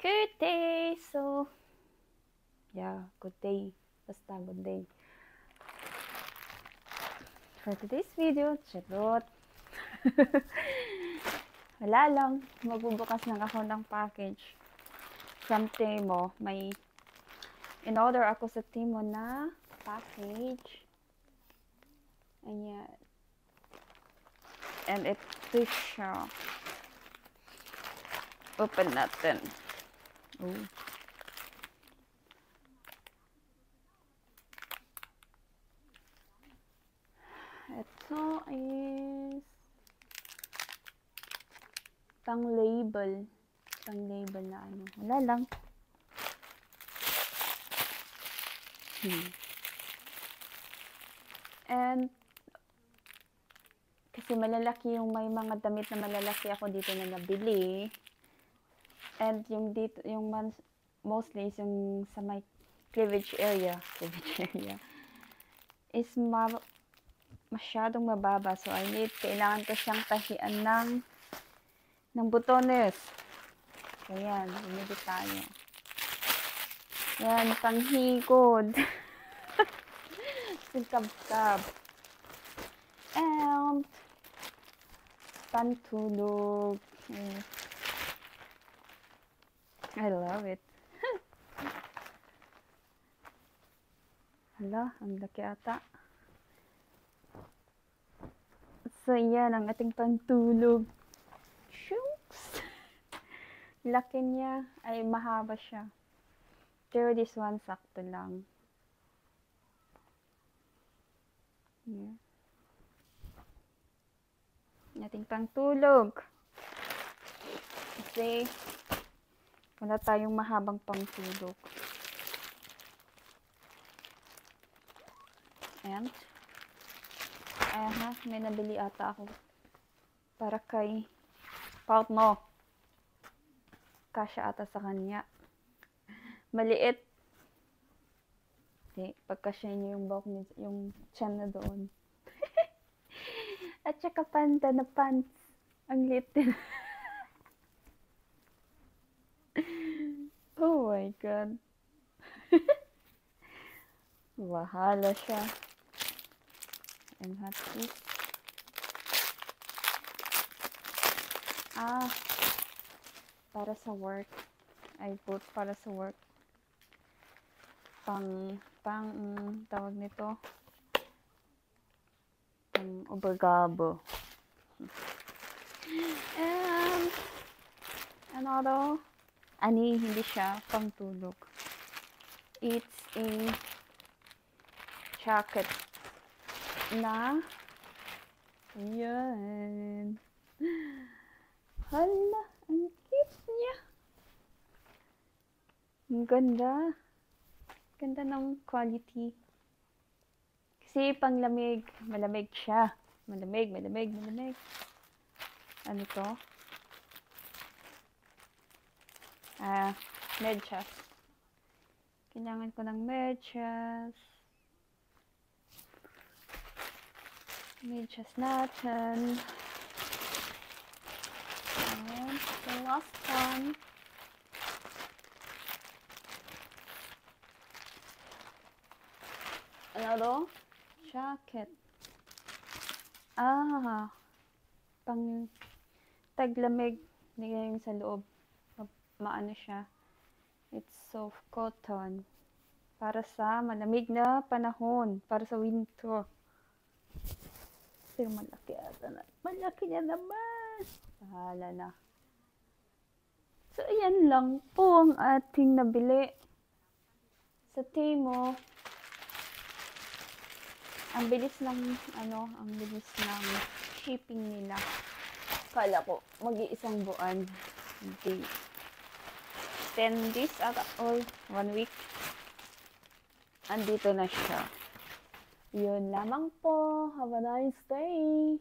Good day! So, yeah, good day. Basta good day. For today's video, charot. Wala lang. Magbubukas lang ako ng package from Temo. May in-order ako sa Temo na package. Ayan. And ito siya. Open natin. Oh. Ito is pang-label. Pang-label na ano. Wala lang. And kasi malalaki yung may mga damit na malalaki ako dito na nabili. And yung dito, yung mostly is yung sa my cleavage area is masyadong mababa. So kailangan ko siyang tahian ng butones. Ayan, bumili tayo. Ayan, panghigod. Silkab-kab. And pantulog. I love it. Hala, ang laki ata. So, yan ang ating pantulog. Shooks! Laki niya. Ay, mahaba siya. Pero this one, sakto lang. Yeah. Ating pantulog. Kasi, wala tayong mahabang pangtulog. And, may nabili ata ako para kay partner. Kasya ata sa kanya. Maliit. Okay, pagkasya niyo yung buhok niya, yung tiyan na doon. At saka panda na pants. Ang liit din. Oh my God. Wahala siya. And hot tea. Para sa work. I put para sa work. Tawag nito. Pang obrigado. And another. Hindi siya pangtulog. It's a jacket na yan. Hala, ang cute niya. Ang ganda. Ganda ng quality. Kasi panglamig, malamig siya. Malamig. Ano to? Medyas. Kailangan ko ng medyas. Medyas natin. And the last one. Ano to? Jacket. Pang taglamig. Nilagay yung sa loob. Maano siya. It's soft cotton. Para sa malamig na panahon. Para sa winter. Pero malaki ata na. Malaki niya naman. Bahala na. So, ayan lang po ang ating nabili sa Temo. Ang bilis ng shipping nila. Kala ko, mag-iisang buwan. Hindi. 10 days at all, 1 week. Andito na siya. Yun lamang po. Have a nice day.